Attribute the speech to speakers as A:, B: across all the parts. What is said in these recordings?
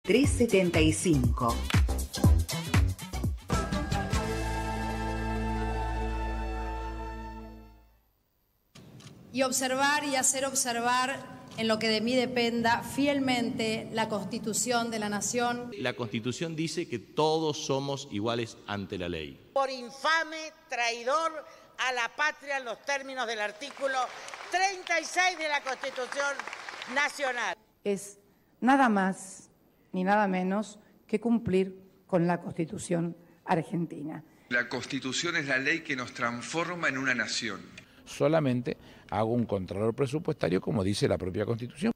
A: 375.
B: Y observar y hacer observar en lo que de mí dependa fielmente la Constitución de la Nación.
C: La Constitución dice que todos somos iguales ante la ley.
D: Por infame, traidor a la patria en los términos del artículo 36 de la Constitución Nacional.
E: Es nada más ni nada menos que cumplir con la Constitución argentina.
F: La Constitución es la ley que nos transforma en una nación.
G: Solamente hago un control presupuestario como dice la propia Constitución.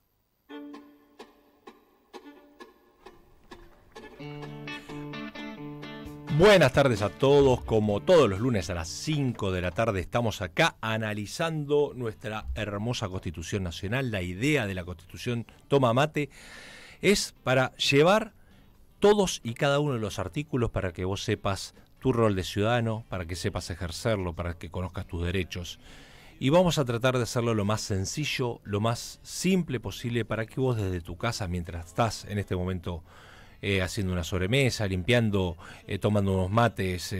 H: Buenas tardes a todos, como todos los lunes a las 5 de la tarde estamos acá analizando nuestra hermosa Constitución Nacional. La idea de la Constitución Toma Mate es para llevar todos y cada uno de los artículos para que vos sepas tu rol de ciudadano, para que sepas ejercerlo, para que conozcas tus derechos. Y vamos a tratar de hacerlo lo más sencillo, lo más simple posible para que vos desde tu casa, mientras estás en este momento haciendo una sobremesa, limpiando, tomando unos mates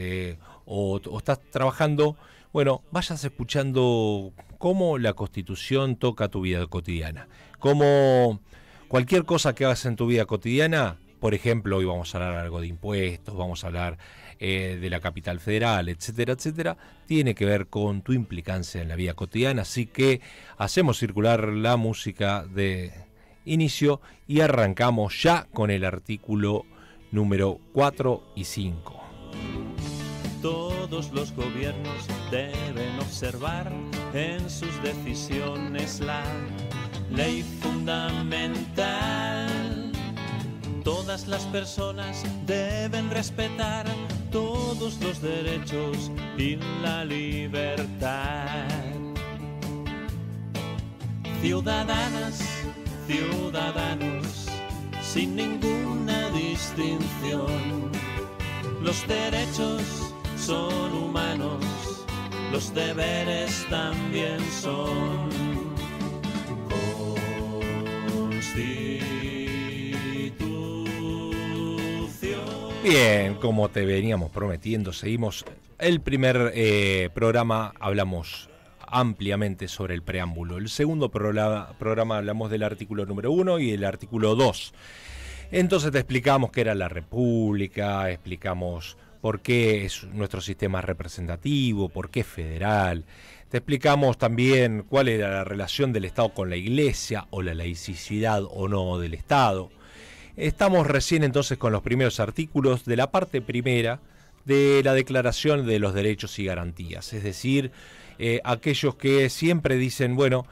H: o estás trabajando, bueno, vayas escuchando cómo la Constitución toca tu vida cotidiana. Cómo cualquier cosa que hagas en tu vida cotidiana, por ejemplo, hoy vamos a hablar algo de impuestos, vamos a hablar de la capital federal, etcétera, etcétera, tiene que ver con tu implicancia en la vida cotidiana. Así que hacemos circular la música de inicio y arrancamos ya con el artículo número 4 y 5.
I: Todos los gobiernos deben observar en sus decisiones la ley fundamental. Todas las personas deben respetar todos los derechos y la libertad. Ciudadanas, ciudadanos, sin ninguna distinción. Los derechos son humanos, los deberes también son.
H: Bien, como te veníamos prometiendo, seguimos el primer programa, hablamos ampliamente sobre el preámbulo. El segundo programa hablamos del artículo número 1 y el artículo 2. Entonces te explicamos qué era la República, explicamos por qué es nuestro sistema representativo, por qué es federal. Te explicamos también cuál era la relación del Estado con la Iglesia o la laicidad o no del Estado. Estamos recién entonces con los primeros artículos de la parte primera de la Declaración de los Derechos y Garantías, es decir, aquellos que siempre dicen, bueno,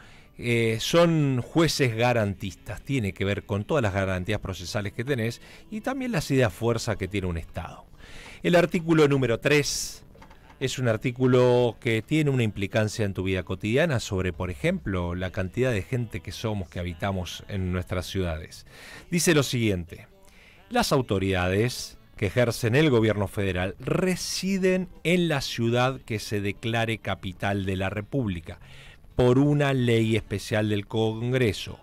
H: son jueces garantistas, tiene que ver con todas las garantías procesales que tenés y también las ideas fuerza que tiene un Estado. El artículo número 3 es un artículo que tiene una implicancia en tu vida cotidiana sobre, por ejemplo, la cantidad de gente que somos, que habitamos en nuestras ciudades. Dice lo siguiente: las autoridades que ejercen el gobierno federal residen en la ciudad que se declare capital de la República por una ley especial del Congreso,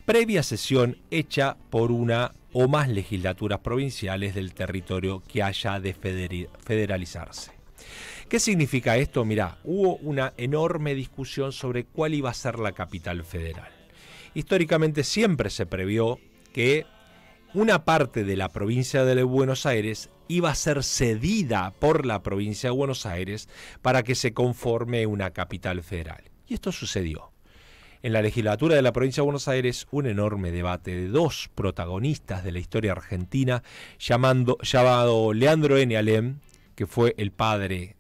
H: previa sesión hecha por una o más legislaturas provinciales del territorio que haya de federalizarse. ¿Qué significa esto? Mirá, hubo una enorme discusión sobre cuál iba a ser la capital federal. Históricamente siempre se previó que una parte de la provincia de Buenos Aires iba a ser cedida por la provincia de Buenos Aires para que se conforme una capital federal. Y esto sucedió. En la legislatura de la provincia de Buenos Aires, un enorme debate de dos protagonistas de la historia argentina, llamado Leandro N. Alem, que fue el padre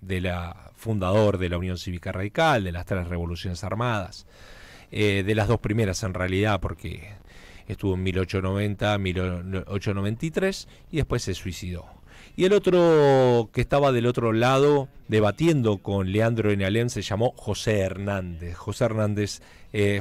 H: fundador de la Unión Cívica Radical, de las 3 revoluciones armadas, de las 2 primeras en realidad, porque estuvo en 1890, 1893 y después se suicidó. Y el otro que estaba del otro lado debatiendo con Leandro N. Alem se llamó José Hernández. José Hernández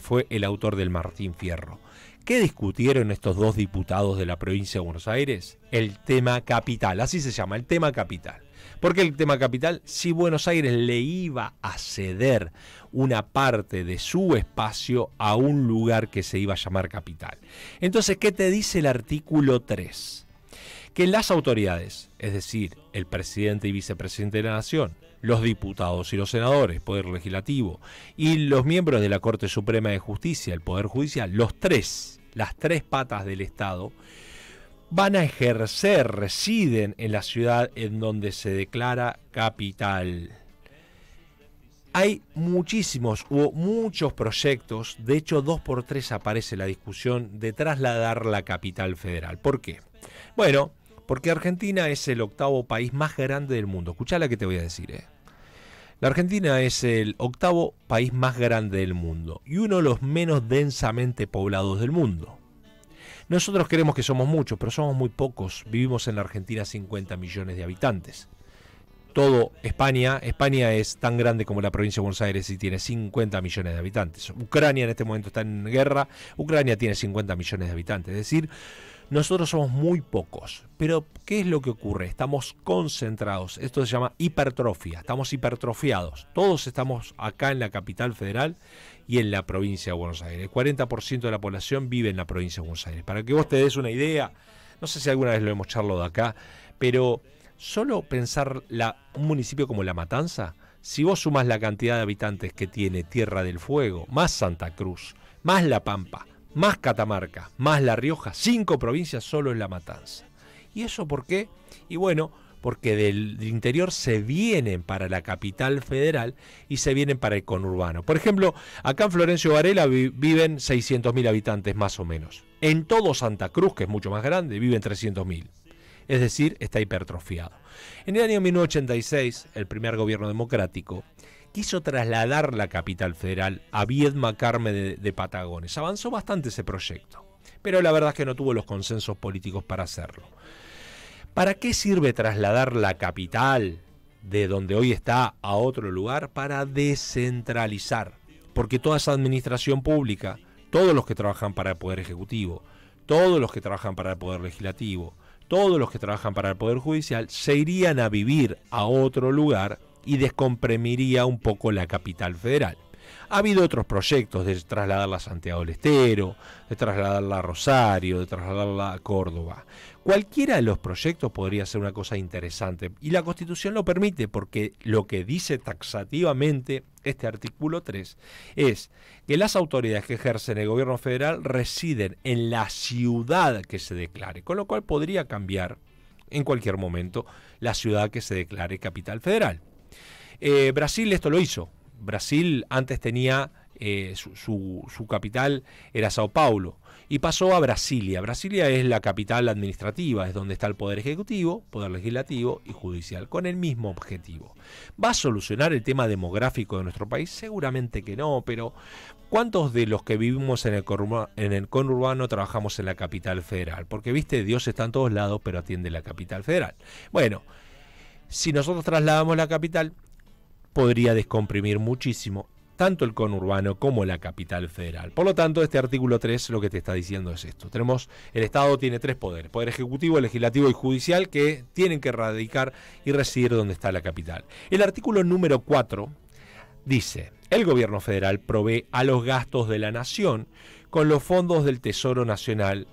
H: fue el autor del Martín Fierro. ¿Qué discutieron estos dos diputados de la provincia de Buenos Aires? El tema capital, así se llama, el tema capital. ¿Por qué el tema capital? Si Buenos Aires le iba a ceder una parte de su espacio a un lugar que se iba a llamar capital. Entonces, ¿qué te dice el artículo 3? Que las autoridades, es decir, el presidente y vicepresidente de la Nación, los diputados y los senadores, Poder Legislativo, y los miembros de la Corte Suprema de Justicia, el Poder Judicial, las tres patas del Estado, van a ejercer, residen en la ciudad en donde se declara capital. Hay hubo muchos proyectos, de hecho 2x3 aparece la discusión de trasladar la capital federal. ¿Por qué? Bueno, porque Argentina es el 8º país más grande del mundo. Escuchá la que te voy a decir, La Argentina es el 8º país más grande del mundo y uno de los menos densamente poblados del mundo. Nosotros creemos que somos muchos, pero somos muy pocos. Vivimos en la Argentina 50 millones de habitantes. España es tan grande como la provincia de Buenos Aires y tiene 50 millones de habitantes. Ucrania en este momento está en guerra, Ucrania tiene 50 millones de habitantes. Es decir, nosotros somos muy pocos. Pero, ¿qué es lo que ocurre? Estamos concentrados. Esto se llama hipertrofia. Estamos hipertrofiados. Todos estamos acá en la capital federal y en la provincia de Buenos Aires. El 40% de la población vive en la provincia de Buenos Aires. Para que vos te des una idea, no sé si alguna vez lo hemos charlado de acá, pero solo pensar un municipio como La Matanza, si vos sumás la cantidad de habitantes que tiene Tierra del Fuego, más Santa Cruz, más La Pampa, más Catamarca, más La Rioja, 5 provincias solo en La Matanza. ¿Y eso por qué? Y bueno, porque del interior se vienen para la capital federal y se vienen para el conurbano. Por ejemplo, acá en Florencio Varela viven 600.000 habitantes más o menos. En todo Santa Cruz, que es mucho más grande, viven 300.000. Es decir, está hipertrofiado. En el año 1986, el primer gobierno democrático quiso trasladar la capital federal a Viedma Carme de Patagones. Avanzó bastante ese proyecto, pero la verdad es que no tuvo los consensos políticos para hacerlo. ¿Para qué sirve trasladar la capital de donde hoy está a otro lugar? Para descentralizar, porque toda esa administración pública, todos los que trabajan para el Poder Ejecutivo, todos los que trabajan para el Poder Legislativo, todos los que trabajan para el Poder Judicial, se irían a vivir a otro lugar y descomprimiría un poco la capital federal. Ha habido otros proyectos de trasladarla a Santiago del Estero, de trasladarla a Rosario, de trasladarla a Córdoba. Cualquiera de los proyectos podría ser una cosa interesante y la Constitución lo permite, porque lo que dice taxativamente este artículo 3 es que las autoridades que ejercen el gobierno federal residen en la ciudad que se declare, con lo cual podría cambiar en cualquier momento la ciudad que se declare capital federal. Brasil esto lo hizo. Brasil antes tenía su capital era Sao Paulo y pasó a Brasilia. Brasilia es la capital administrativa, es donde está el Poder Ejecutivo, Poder Legislativo y Judicial, con el mismo objetivo. ¿Va a solucionar el tema demográfico de nuestro país? Seguramente que no, pero ¿cuántos de los que vivimos en el conurbano trabajamos en la capital federal? Porque, viste, Dios está en todos lados, pero atiende la capital federal. Bueno, si nosotros trasladamos la capital, podría descomprimir muchísimo tanto el conurbano como la capital federal. Por lo tanto, este artículo 3 lo que te está diciendo es esto. El Estado tiene 3 poderes: Poder Ejecutivo, Legislativo y Judicial, que tienen que radicar y residir donde está la capital. El artículo número 4 dice: el gobierno federal provee a los gastos de la nación con los fondos del Tesoro Nacional,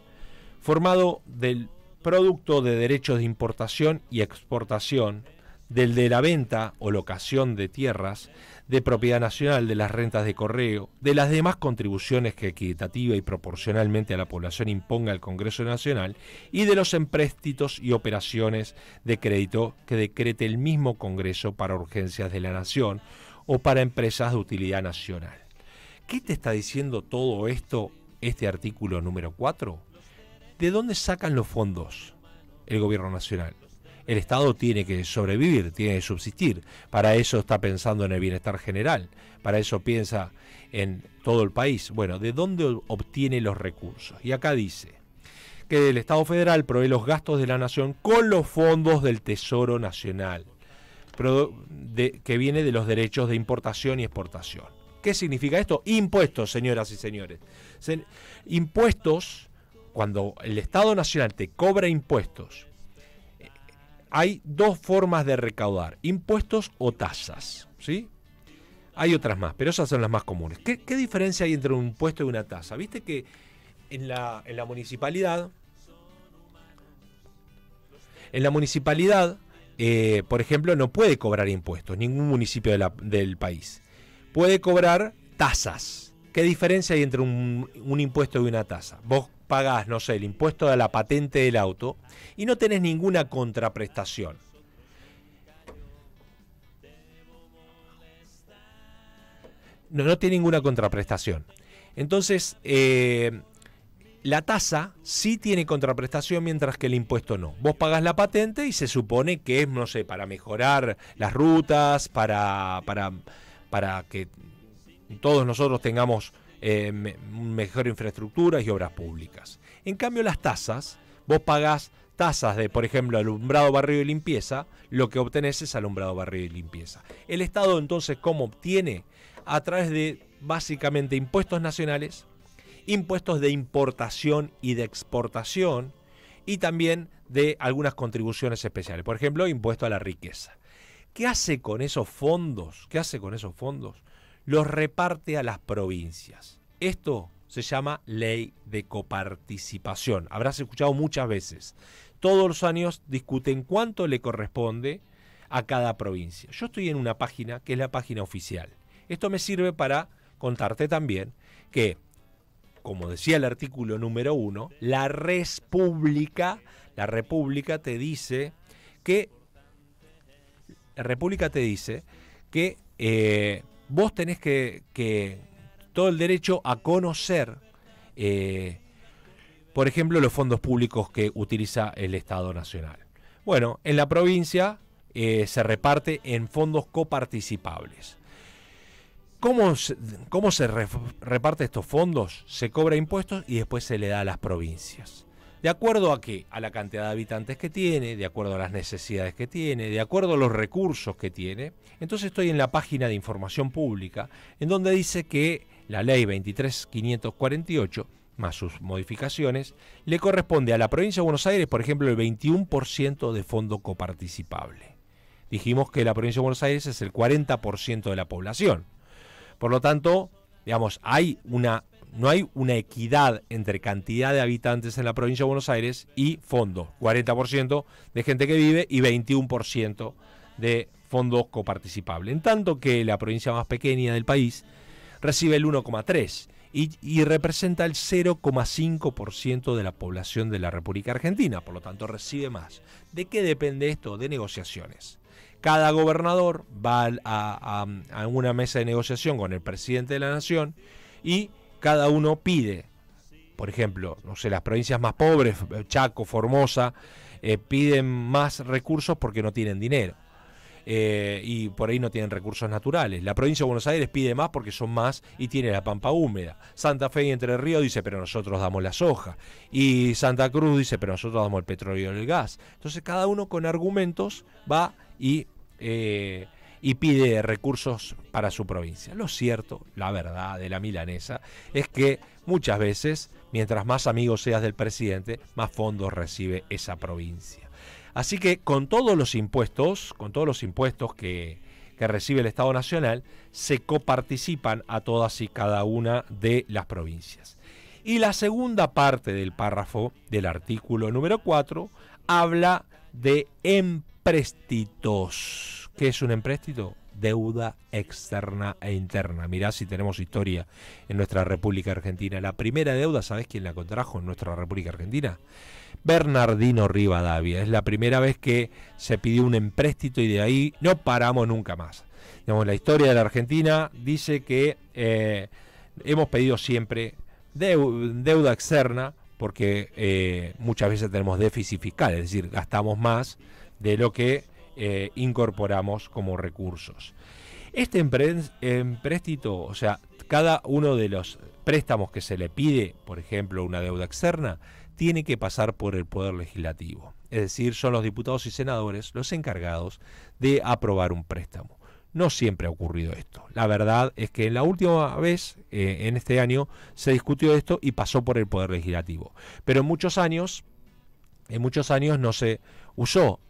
H: formado del producto de derechos de importación y exportación, del de la venta o locación de tierras, de propiedad nacional, de las rentas de correo, de las demás contribuciones que equitativa y proporcionalmente a la población imponga el Congreso Nacional, y de los empréstitos y operaciones de crédito que decrete el mismo Congreso para urgencias de la Nación o para empresas de utilidad nacional. ¿Qué te está diciendo todo esto, este artículo número 4? ¿De dónde sacan los fondos el Gobierno Nacional? El Estado tiene que sobrevivir, tiene que subsistir. Para eso está pensando en el bienestar general, para eso piensa en todo el país. Bueno, ¿de dónde obtiene los recursos? Y acá dice que el Estado federal provee los gastos de la nación con los fondos del Tesoro Nacional, que viene de los derechos de importación y exportación. ¿Qué significa esto? Impuestos, señoras y señores. Impuestos, cuando el Estado Nacional te cobra impuestos, hay dos formas de recaudar, impuestos o tasas, ¿sí? Hay otras más, pero esas son las más comunes. ¿Qué diferencia hay entre un impuesto y una tasa? Viste que en la municipalidad, por ejemplo, no puede cobrar impuestos, ningún municipio del país. Puede cobrar tasas. ¿Qué diferencia hay entre un impuesto y una tasa? Vos pagás, no sé, el impuesto a la patente del auto y no tenés ninguna contraprestación. No tiene ninguna contraprestación. Entonces, la tasa sí tiene contraprestación, mientras que el impuesto no. Vos pagás la patente y se supone que es, no sé, para mejorar las rutas, para que todos nosotros tengamos mejor infraestructura y obras públicas. En cambio, las tasas, vos pagás tasas de, por ejemplo, alumbrado, barrido y limpieza, lo que obtenés es alumbrado, barrido y limpieza. El Estado, entonces, ¿cómo obtiene? A través de, básicamente, impuestos nacionales, impuestos de importación y de exportación, y también de algunas contribuciones especiales. Por ejemplo, impuesto a la riqueza. ¿Qué hace con esos fondos? Los reparte a las provincias. Esto se llama ley de coparticipación. Habrás escuchado muchas veces. Todos los años discuten cuánto le corresponde a cada provincia. Yo estoy en una página que es la página oficial. Esto me sirve para contarte también que, como decía el artículo número 1, la República te dice que vos tenés que todo el derecho a conocer, por ejemplo, los fondos públicos que utiliza el Estado Nacional. Bueno, en la provincia se reparte en fondos coparticipables. ¿Cómo se reparte estos fondos? Se cobra impuestos y después se le da a las provincias. ¿De acuerdo a qué? A la cantidad de habitantes que tiene, de acuerdo a las necesidades que tiene, de acuerdo a los recursos que tiene. Entonces estoy en la página de información pública, en donde dice que la ley 23.548, más sus modificaciones, le corresponde a la provincia de Buenos Aires, por ejemplo, el 21% de fondo coparticipable. Dijimos que la provincia de Buenos Aires es el 40% de la población. Por lo tanto, digamos, no hay una equidad entre cantidad de habitantes en la provincia de Buenos Aires y fondo. 40% de gente que vive y 21% de fondos coparticipables. En tanto que la provincia más pequeña del país recibe el 1,3% y representa el 0,5% de la población de la República Argentina. Por lo tanto, recibe más. ¿De qué depende esto? De negociaciones. Cada gobernador va a una mesa de negociación con el presidente de la nación y cada uno pide, por ejemplo, no sé, las provincias más pobres, Chaco, Formosa, piden más recursos porque no tienen dinero y por ahí no tienen recursos naturales. La provincia de Buenos Aires pide más porque son más y tiene la pampa húmeda. Santa Fe y Entre Ríos dice, pero nosotros damos la soja. Y Santa Cruz dice, pero nosotros damos el petróleo y el gas. Entonces cada uno con argumentos va y pide recursos para su provincia. Lo cierto, la verdad de la milanesa, es que muchas veces, mientras más amigos seas del presidente, más fondos recibe esa provincia. Así que con todos los impuestos que recibe el Estado Nacional, se coparticipan a todas y cada una de las provincias. Y la segunda parte del párrafo del artículo número 4 habla de empréstitos. ¿Qué es un empréstito? Deuda externa e interna. Mirá si tenemos historia en nuestra República Argentina. La primera deuda, ¿sabés quién la contrajo en nuestra República Argentina? Bernardino Rivadavia. Es la primera vez que se pidió un empréstito y de ahí no paramos nunca más. Digamos, la historia de la Argentina dice que hemos pedido siempre deuda externa porque muchas veces tenemos déficit fiscal, es decir, gastamos más de lo que incorporamos como recursos. Este empréstito, o sea, cada uno de los préstamos que se le pide, por ejemplo, una deuda externa, tiene que pasar por el Poder Legislativo. Es decir, son los diputados y senadores los encargados de aprobar un préstamo. No siempre ha ocurrido esto. La verdad es que la última vez, en este año, se discutió esto y pasó por el Poder Legislativo. Pero en muchos años en muchos años no se usó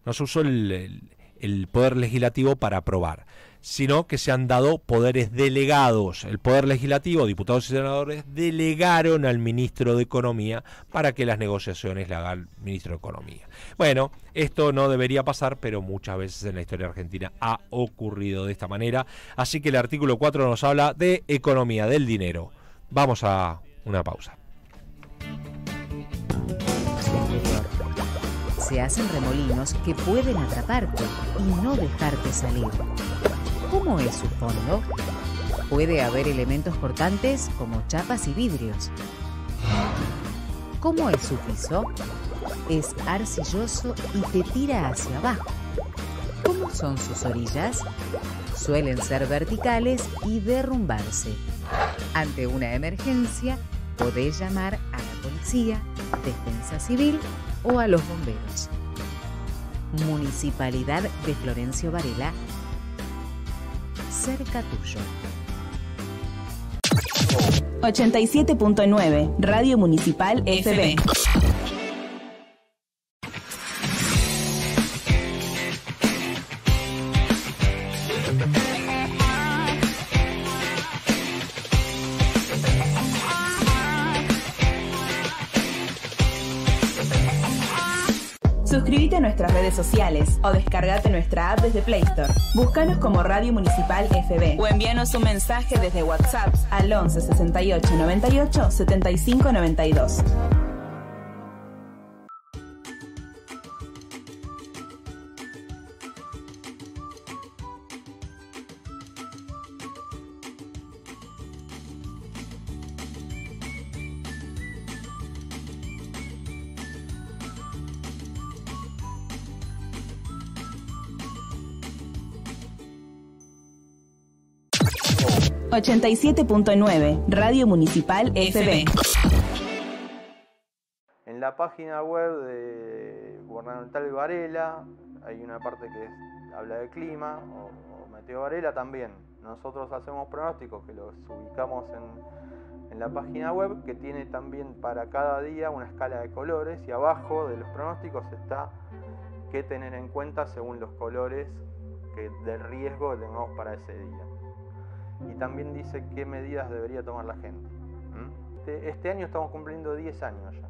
H: no se usó el poder legislativo para aprobar, sino que se han dado poderes delegados. El poder legislativo, diputados y senadores, delegaron al ministro de Economía para que las negociaciones le haga el ministro de Economía. Bueno, esto no debería pasar, pero muchas veces en la historia argentina ha ocurrido de esta manera. Así que el artículo 4 nos habla de economía del dinero. Vamos a una pausa.
A: Se hacen remolinos que pueden atraparte y no dejarte salir. ¿Cómo es su fondo? Puede haber elementos cortantes como chapas y vidrios. ¿Cómo es su piso? Es arcilloso y te tira hacia abajo. ¿Cómo son sus orillas? Suelen ser verticales y derrumbarse. Ante una emergencia, podés llamar a la policía, Defensa Civil o a los bomberos. Municipalidad de Florencio Varela, cerca tuyo.
J: 87.9 Radio Municipal FB. Suscríbete a nuestras redes sociales o descargate nuestra app desde Play Store. Búscanos como Radio Municipal FB o envíanos un mensaje desde WhatsApp al 11 68 98 75 92. ...87.9 Radio Municipal FB.
K: En la página web de Gubernamental de Varela hay una parte que habla de clima o Meteo Varela también. Nosotros hacemos pronósticos que los ubicamos en la página web, que tiene también para cada día una escala de colores, y abajo de los pronósticos está qué tener en cuenta según los colores de riesgo que tengamos para ese día. Y también dice qué medidas debería tomar la gente. Este año estamos cumpliendo 10 años ya.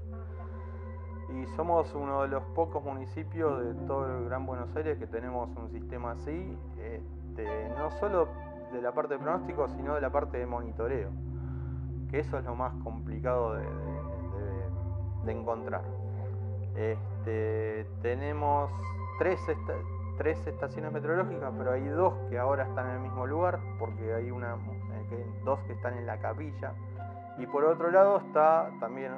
K: Y somos uno de los pocos municipios de todo el Gran Buenos Aires que tenemos un sistema así, no solo de la parte de pronóstico, sino de la parte de monitoreo, que eso es lo más complicado de encontrar. Tenemos tres estaciones meteorológicas, pero hay dos que ahora están en el mismo lugar, porque hay dos que están en la capilla, y por otro lado está también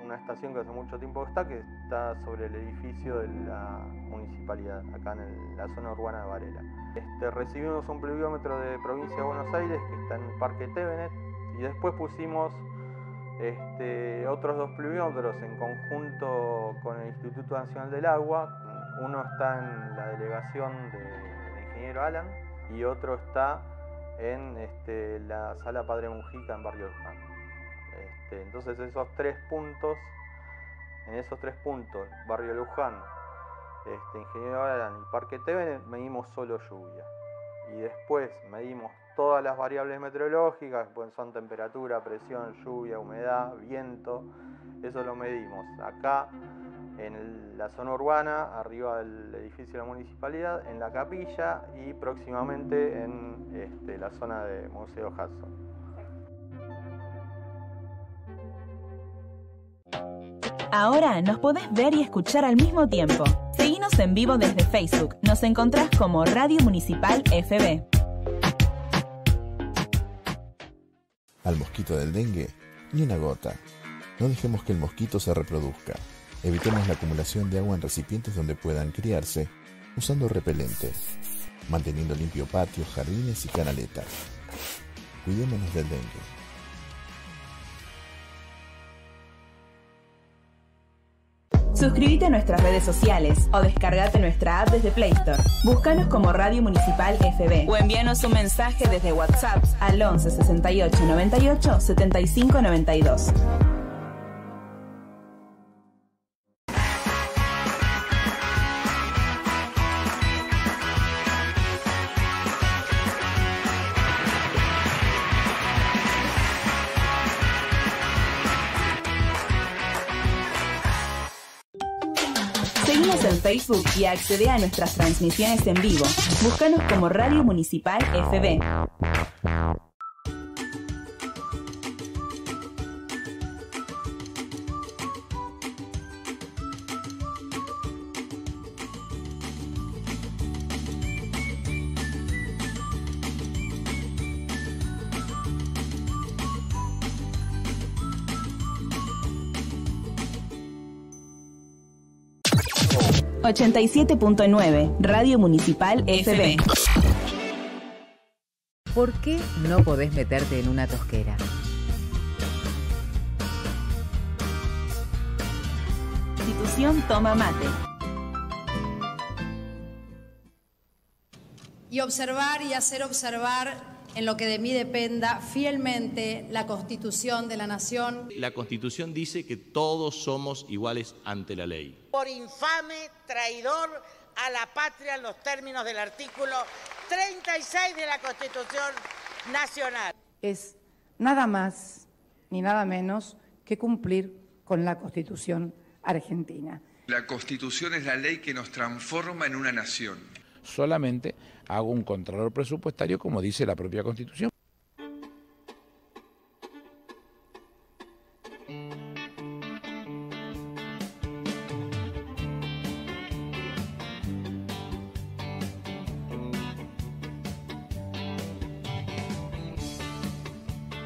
K: una estación que hace mucho tiempo que está sobre el edificio de la municipalidad, acá en la zona urbana de Varela. Recibimos un pluviómetro de Provincia de Buenos Aires que está en Parque Tevenet, y después pusimos otros dos pluviómetros en conjunto con el Instituto Nacional del Agua. Uno está en la delegación del ingeniero Alan y otro está en la Sala Padre Mujica en Barrio Luján. Entonces en esos tres puntos, Barrio Luján, ingeniero Alan y Parque TV, medimos solo lluvia. Y después medimos todas las variables meteorológicas, pues son temperatura, presión, lluvia, humedad, viento. Eso lo medimos acá en la zona urbana, arriba del edificio de la municipalidad, en la capilla y próximamente en la zona de Museo Hudson.
J: Ahora nos podés ver y escuchar al mismo tiempo. Seguinos en vivo desde Facebook. Nos encontrás como Radio Municipal FB.
L: Al mosquito del dengue, ni una gota. No dejemos que el mosquito se reproduzca. Evitemos la acumulación de agua en recipientes donde puedan criarse, usando repelente, manteniendo limpio patios, jardines y canaletas. Cuidémonos del dengue.
J: Suscríbete a nuestras redes sociales o descargate nuestra app desde Play Store. Búscanos como Radio Municipal FB o envíanos un mensaje desde WhatsApp al 11 68 98 75 92. Seguimos en Facebook y accede a nuestras transmisiones en vivo. Búscanos como Radio Municipal FB. ...87.9... Radio Municipal FB.
A: ¿Por qué no podés meterte en una tosquera?
J: Institución Toma Mate.
B: Y observar y hacer observar en lo que de mí dependa fielmente la Constitución de la Nación.
C: La Constitución dice que todos somos iguales ante la ley.
D: Por infame, traidor a la patria en los términos del artículo 36 de la Constitución Nacional.
E: Es nada más ni nada menos que cumplir con la Constitución argentina.
F: La Constitución es la ley que nos transforma en una nación.
G: Solamente hago un contralor presupuestario como dice la propia Constitución.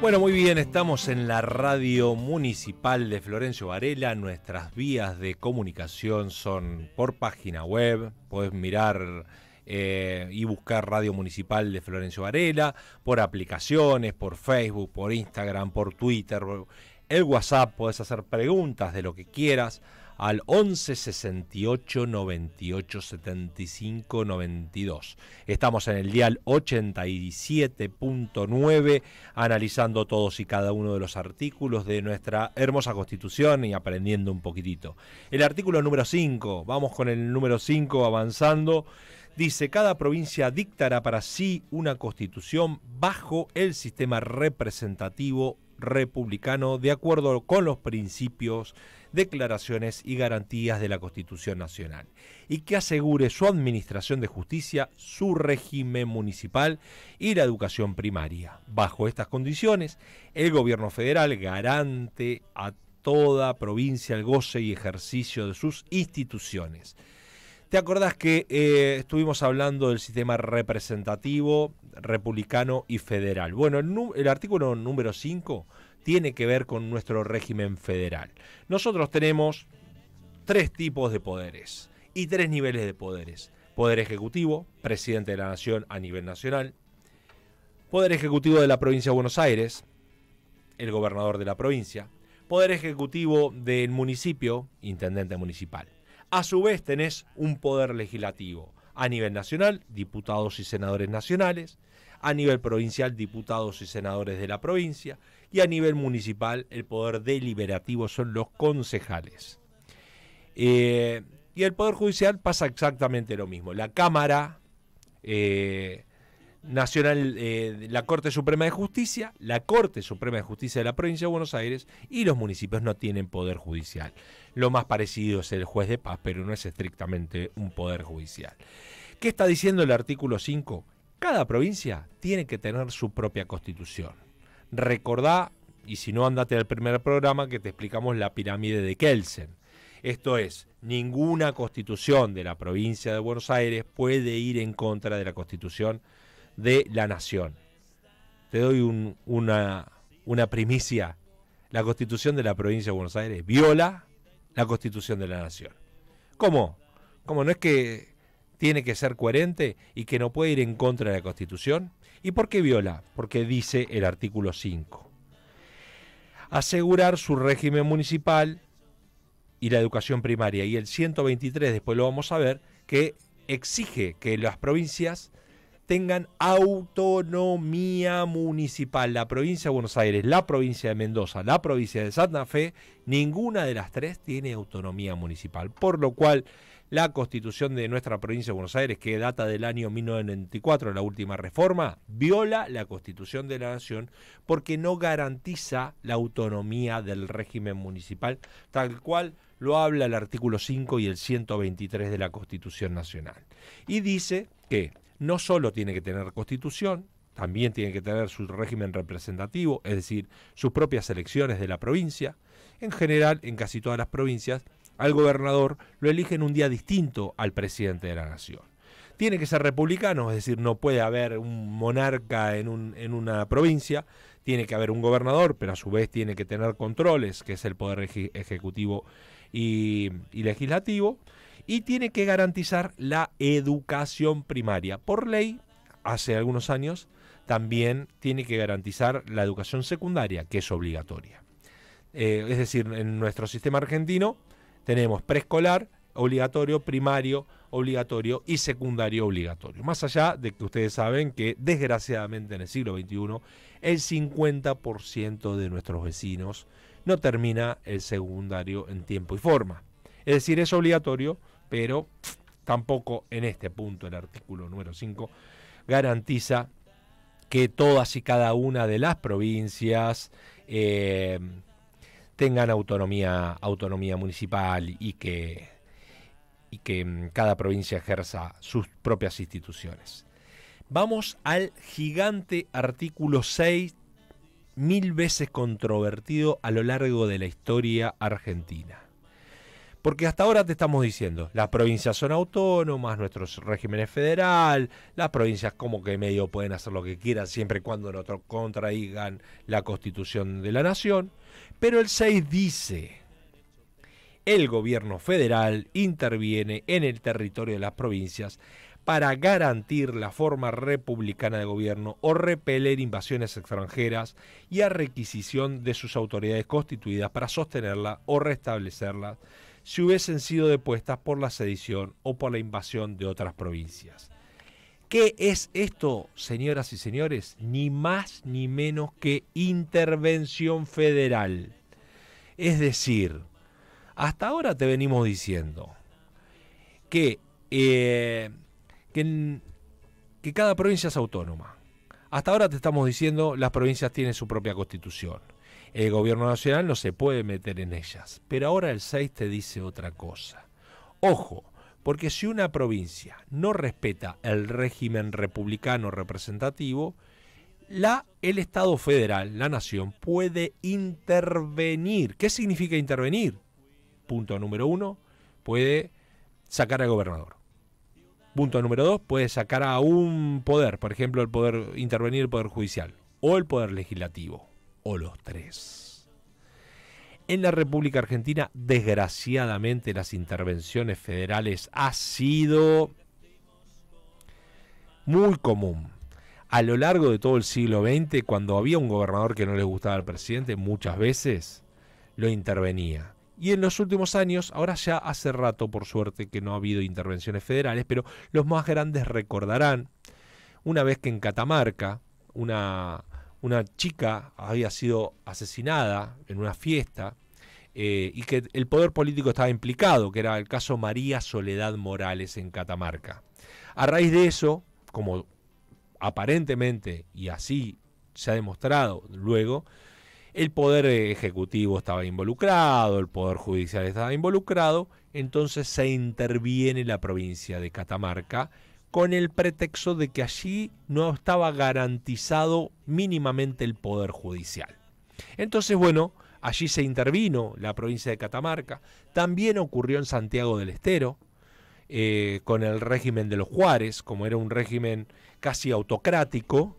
H: Bueno, muy bien, estamos en la radio municipal de Florencio Varela. Nuestras vías de comunicación son por página web, podés mirar y buscar Radio Municipal de Florencio Varela, por aplicaciones, por Facebook, por Instagram, por Twitter, el WhatsApp, podés hacer preguntas de lo que quieras al 11 68 98 75 92. Estamos en el dial 87.9 analizando todos y cada uno de los artículos de nuestra hermosa Constitución y aprendiendo un poquitito. El artículo número 5, vamos con el número 5 avanzando. Dice, cada provincia dictará para sí una constitución bajo el sistema representativo republicano de acuerdo con los principios, declaraciones y garantías de la Constitución Nacional y que asegure su administración de justicia, su régimen municipal y la educación primaria. Bajo estas condiciones, el gobierno federal garante a toda provincia el goce y ejercicio de sus instituciones. ¿Te acordás que estuvimos hablando del sistema representativo, republicano y federal? Bueno, el artículo número 5 tiene que ver con nuestro régimen federal. Nosotros tenemos 3 tipos de poderes y 3 niveles de poderes. Poder ejecutivo, presidente de la nación a nivel nacional. Poder ejecutivo de la provincia de Buenos Aires, el gobernador de la provincia. Poder ejecutivo del municipio, intendente municipal. A su vez tenés un poder legislativo a nivel nacional, diputados y senadores nacionales, a nivel provincial, diputados y senadores de la provincia, y a nivel municipal, el poder deliberativo son los concejales. Y el poder judicial pasa exactamente lo mismo. La Cámara Nacional, la Corte Suprema de Justicia, la Corte Suprema de Justicia de la provincia de Buenos Aires y los municipios no tienen poder judicial. Lo más parecido es el juez de paz, pero no es estrictamente un poder judicial. ¿Qué está diciendo el artículo 5? Cada provincia tiene que tener su propia constitución. Recordá, y si no andate al primer programa que te explicamos la pirámide de Kelsen. Esto es, ninguna constitución de la provincia de Buenos Aires puede ir en contra de la constitución de la nación. Te doy una primicia. La constitución de la provincia de Buenos Aires viola la constitución de la nación. ¿Cómo? ¿Cómo no es que tiene que ser coherente y que no puede ir en contra de la constitución? ¿Y por qué viola? Porque dice el artículo 5. Asegurar su régimen municipal y la educación primaria. Y el 123, después lo vamos a ver, que exige que las provincias tengan autonomía municipal. La provincia de Buenos Aires, la provincia de Mendoza, la provincia de Santa Fe, ninguna de las tres tiene autonomía municipal. Por lo cual, la constitución de nuestra provincia de Buenos Aires, que data del año 1994, la última reforma, viola la Constitución de la Nación porque no garantiza la autonomía del régimen municipal, tal cual lo habla el artículo 5 y el 123 de la Constitución Nacional. Y dice que no solo tiene que tener constitución, también tiene que tener su régimen representativo, es decir, sus propias elecciones de la provincia. En general, en casi todas las provincias, al gobernador lo eligen un día distinto al presidente de la nación. Tiene que ser republicano, es decir, no puede haber un monarca en una provincia, tiene que haber un gobernador, pero a su vez tiene que tener controles, que es el poder ejecutivo y legislativo, y tiene que garantizar la educación primaria. Por ley, hace algunos años, también tiene que garantizar la educación secundaria, que es obligatoria. Es decir, en nuestro sistema argentino tenemos preescolar obligatorio, primario obligatorio y secundario obligatorio. Más allá de que ustedes saben que, desgraciadamente, en el siglo XXI, el 50% de nuestros vecinos no termina el secundario en tiempo y forma. Es decir, es obligatorio, pero tampoco en este punto el artículo número 5 garantiza que todas y cada una de las provincias tengan autonomía municipal y que cada provincia ejerza sus propias instituciones. Vamos al gigante artículo 6, 1000 veces controvertido a lo largo de la historia argentina. Porque hasta ahora te estamos diciendo, las provincias son autónomas, nuestro régimen es federal, las provincias como que medio pueden hacer lo que quieran siempre y cuando no contradigan la Constitución de la Nación. Pero el 6 dice, el gobierno federal interviene en el territorio de las provincias para garantir la forma republicana de gobierno o repeler invasiones extranjeras y a requisición de sus autoridades constituidas para sostenerla o restablecerla si hubiesen sido depuestas por la sedición o por la invasión de otras provincias. ¿Qué es esto, señoras y señores? Ni más ni menos que intervención federal. Es decir, hasta ahora te venimos diciendo que cada provincia es autónoma. Hasta ahora te estamos diciendo las provincias tienen su propia constitución. El gobierno nacional no se puede meter en ellas. Pero ahora el 6 te dice otra cosa. Ojo, porque si una provincia no respeta el régimen republicano representativo, el Estado federal, la nación, puede intervenir. ¿Qué significa intervenir? Punto número 1, puede sacar al gobernador. Punto número 2, puede sacar a un poder, por ejemplo, intervenir el poder judicial o el poder legislativo. O los tres. En la República Argentina, desgraciadamente, las intervenciones federales ha sido muy común. A lo largo de todo el siglo XX, cuando había un gobernador que no le gustaba al presidente, muchas veces lo intervenía. Y en los últimos años, ahora ya hace rato, por suerte, que no ha habido intervenciones federales, pero los más grandes recordarán una vez que en Catamarca, una chica había sido asesinada en una fiesta y que el poder político estaba implicado, que era el caso María Soledad Morales en Catamarca. A raíz de eso, como aparentemente, y así se ha demostrado luego, el poder ejecutivo estaba involucrado, el poder judicial estaba involucrado, entonces se interviene la provincia de Catamarca con el pretexto de que allí no estaba garantizado mínimamente el poder judicial. Entonces, bueno, allí se intervino la provincia de Catamarca. También ocurrió en Santiago del Estero, con el régimen de los Juárez, como era un régimen casi autocrático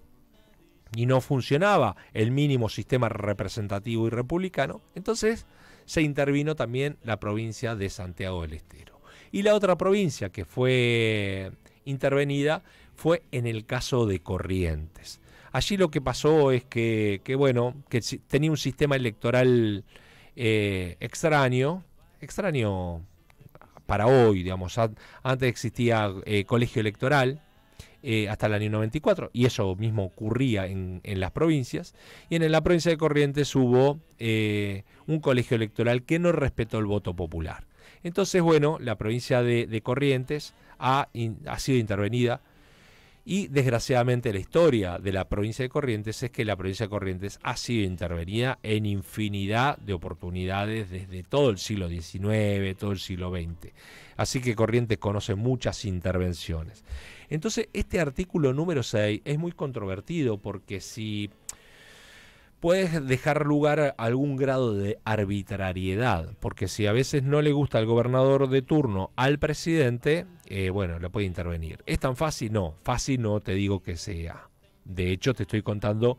H: y no funcionaba el mínimo sistema representativo y republicano. Entonces se intervino también la provincia de Santiago del Estero. Y la otra provincia que fue intervenida fue en el caso de Corrientes. Allí lo que pasó es que tenía un sistema electoral extraño para hoy, digamos. Antes existía colegio electoral, hasta el año 94, y eso mismo ocurría en las provincias, y en la provincia de Corrientes hubo un colegio electoral que no respetó el voto popular. Entonces, bueno, la provincia de Corrientes ha sido intervenida, y desgraciadamente la historia de la provincia de Corrientes es que la provincia de Corrientes ha sido intervenida en infinidad de oportunidades desde todo el siglo XIX, todo el siglo XX. Así que Corrientes conoce muchas intervenciones. Entonces, este artículo número 6 es muy controvertido porque si puedes dejar lugar a algún grado de arbitrariedad, porque si a veces no le gusta al gobernador de turno al presidente, bueno, lo puede intervenir. ¿Es tan fácil? No, fácil no te digo que sea. De hecho, te estoy contando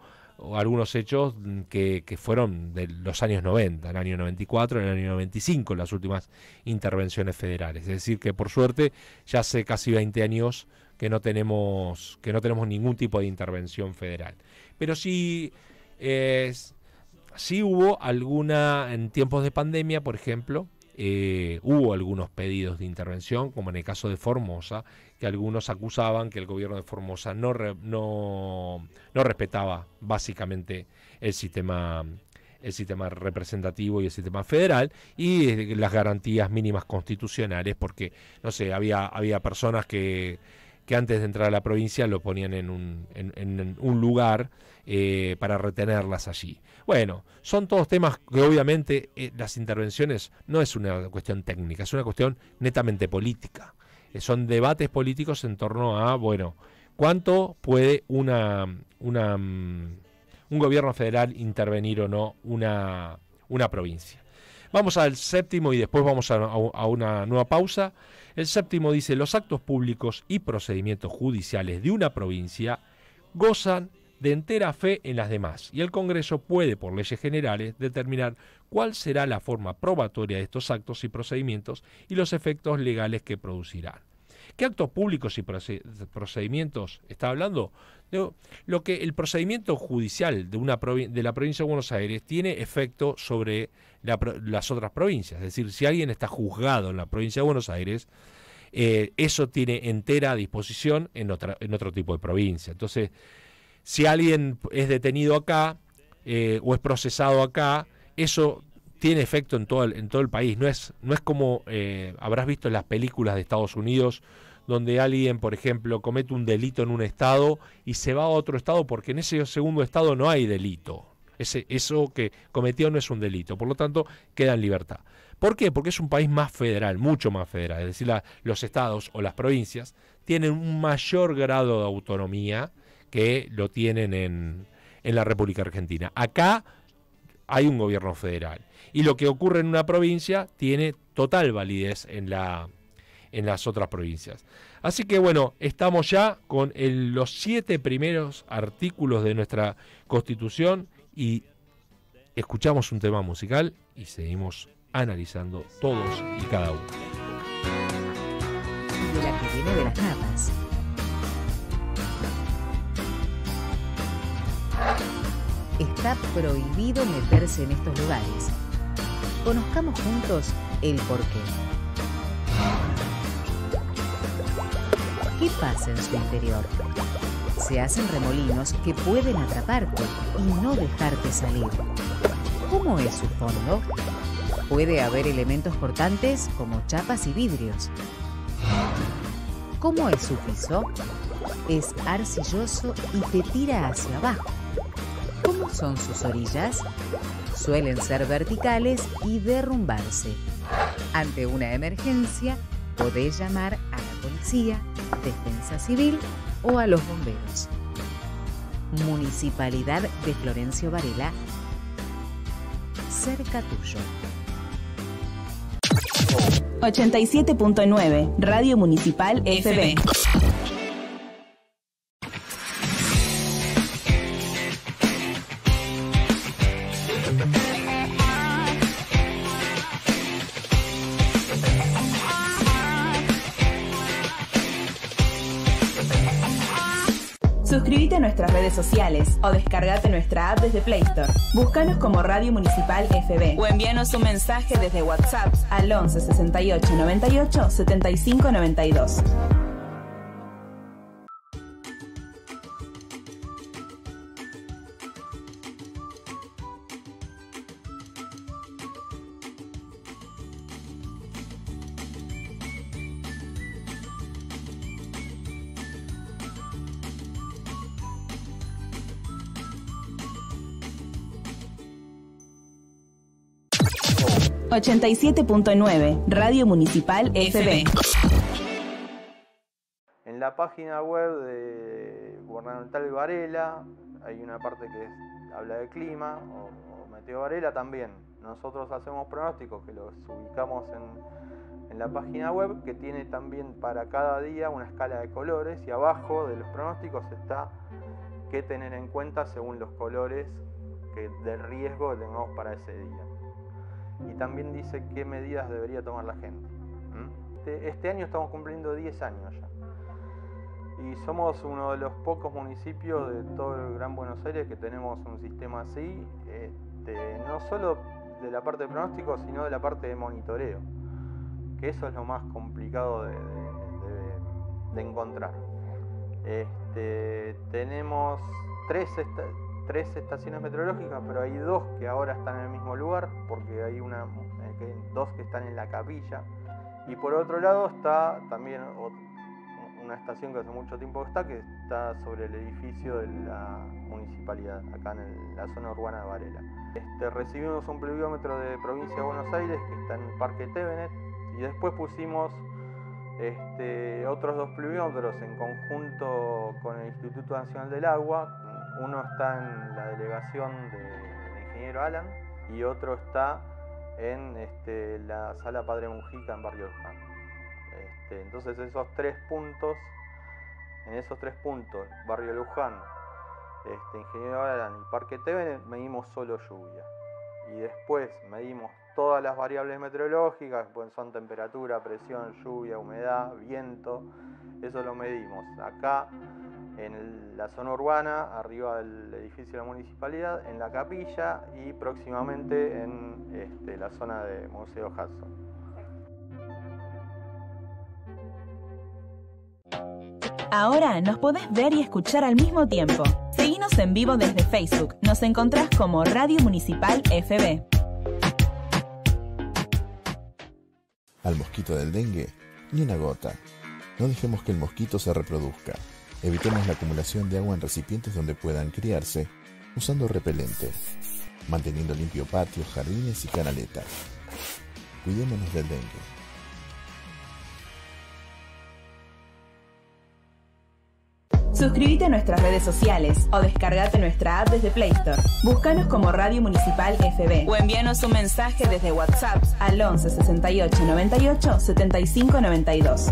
H: algunos hechos que fueron de los años 90, el año 94, el año 95, las últimas intervenciones federales. Es decir, que por suerte ya hace casi 20 años que no tenemos ningún tipo de intervención federal. Pero sí hubo alguna, en tiempos de pandemia, por ejemplo, hubo algunos pedidos de intervención, como en el caso de Formosa, que algunos acusaban que el gobierno de Formosa no respetaba básicamente el sistema representativo y el sistema federal y las garantías mínimas constitucionales, porque, no sé, había personas que antes de entrar a la provincia lo ponían en un lugar para retenerlas allí. Bueno, son todos temas que obviamente las intervenciones no es una cuestión técnica, es una cuestión netamente política. Son debates políticos en torno a, bueno, ¿cuánto puede un gobierno federal intervenir o no una provincia? Vamos al séptimo y después vamos a una nueva pausa. El séptimo dice: los actos públicos y procedimientos judiciales de una provincia gozan de entera fe en las demás, y el Congreso puede, por leyes generales, determinar cuál será la forma probatoria de estos actos y procedimientos y los efectos legales que producirán. ¿Qué actos públicos y procedimientos está hablando? Lo que el procedimiento judicial de la provincia de Buenos Aires tiene efecto sobre las otras provincias. Es decir, si alguien está juzgado en la provincia de Buenos Aires, eso tiene entera disposición en otro tipo de provincia. Entonces, si alguien es detenido acá o es procesado acá, eso tiene efecto en todo el país. No es como habrás visto en las películas de Estados Unidos, donde alguien, por ejemplo, comete un delito en un estado y se va a otro estado porque en ese segundo estado no hay delito. Eso que cometió no es un delito, por lo tanto queda en libertad. ¿Por qué? Porque es un país más federal, mucho más federal. Es decir, los estados o las provincias tienen un mayor grado de autonomía que lo tienen en la República Argentina. Acá hay un gobierno federal y lo que ocurre en una provincia tiene total validez en las otras provincias. Así que bueno, estamos ya con los 7 primeros artículos de nuestra Constitución y escuchamos un tema musical y seguimos analizando todos y cada uno.
A: De la que viene de las napas. Está prohibido meterse en estos lugares. Conozcamos juntos el porqué. ¿Qué pasa en su interior? Se hacen remolinos que pueden atraparte y no dejarte salir. ¿Cómo es su fondo? Puede haber elementos cortantes como chapas y vidrios. ¿Cómo es su piso? Es arcilloso y te tira hacia abajo. ¿Cómo son sus orillas? Suelen ser verticales y derrumbarse. Ante una emergencia, podés llamar a la policía, Defensa Civil o a los bomberos. Municipalidad de Florencio Varela, cerca tuyo.
J: 87.9 Radio Municipal FB. Suscríbete a nuestras redes sociales o descargate nuestra app desde Play Store. Búscanos como Radio Municipal FB o envíanos un mensaje desde WhatsApp al 11 68 98 75 92. 87.9, Radio Municipal FB.
K: En la página web de Gubernamental Varela hay una parte que habla de clima o Meteo Varela también. Nosotros hacemos pronósticos que los ubicamos en la página web, que tiene también para cada día una escala de colores, y abajo de los pronósticos está qué tener en cuenta según los colores de riesgo que tengamos para ese día. Y también dice qué medidas debería tomar la gente. Este año estamos cumpliendo 10 años ya. Y somos uno de los pocos municipios de todo el Gran Buenos Aires que tenemos un sistema así, no solo de la parte de pronóstico, sino de la parte de monitoreo, que eso es lo más complicado de encontrar. Tenemos tres estaciones meteorológicas, pero hay dos que ahora están en el mismo lugar, porque hay dos que están en la capilla, y por otro lado está también una estación que hace mucho tiempo que está sobre el edificio de la municipalidad, acá en la zona urbana de Varela. Recibimos un pluviómetro de Provincia de Buenos Aires que está en el Parque Tevenet, y después pusimos otros dos pluviómetros en conjunto con el Instituto Nacional del Agua. Uno está en la delegación del ingeniero Alan y otro está en la Sala Padre Mujica en Barrio Luján. Entonces en esos tres puntos, Barrio Luján, ingeniero Alan y Parque Tevenet, medimos solo lluvia. Y después medimos todas las variables meteorológicas, pues son temperatura, presión, lluvia, humedad, viento. Eso lo medimos acá en la zona urbana, arriba del edificio de la municipalidad, en la capilla, y próximamente en la zona de Museo Hudson.
J: Ahora nos podés ver y escuchar al mismo tiempo. Seguinos en vivo desde Facebook. Nos encontrás como Radio Municipal FB.
L: Al mosquito del dengue, ni una gota. No dejemos que el mosquito se reproduzca. Evitemos la acumulación de agua en recipientes donde puedan criarse, usando repelente, manteniendo limpio patios, jardines y canaletas. Cuidémonos del dengue.
J: Suscríbete a nuestras redes sociales o descargate nuestra app desde Play Store. Búscanos como Radio Municipal FB o envíanos un mensaje desde WhatsApp al 11 68 98 75 92.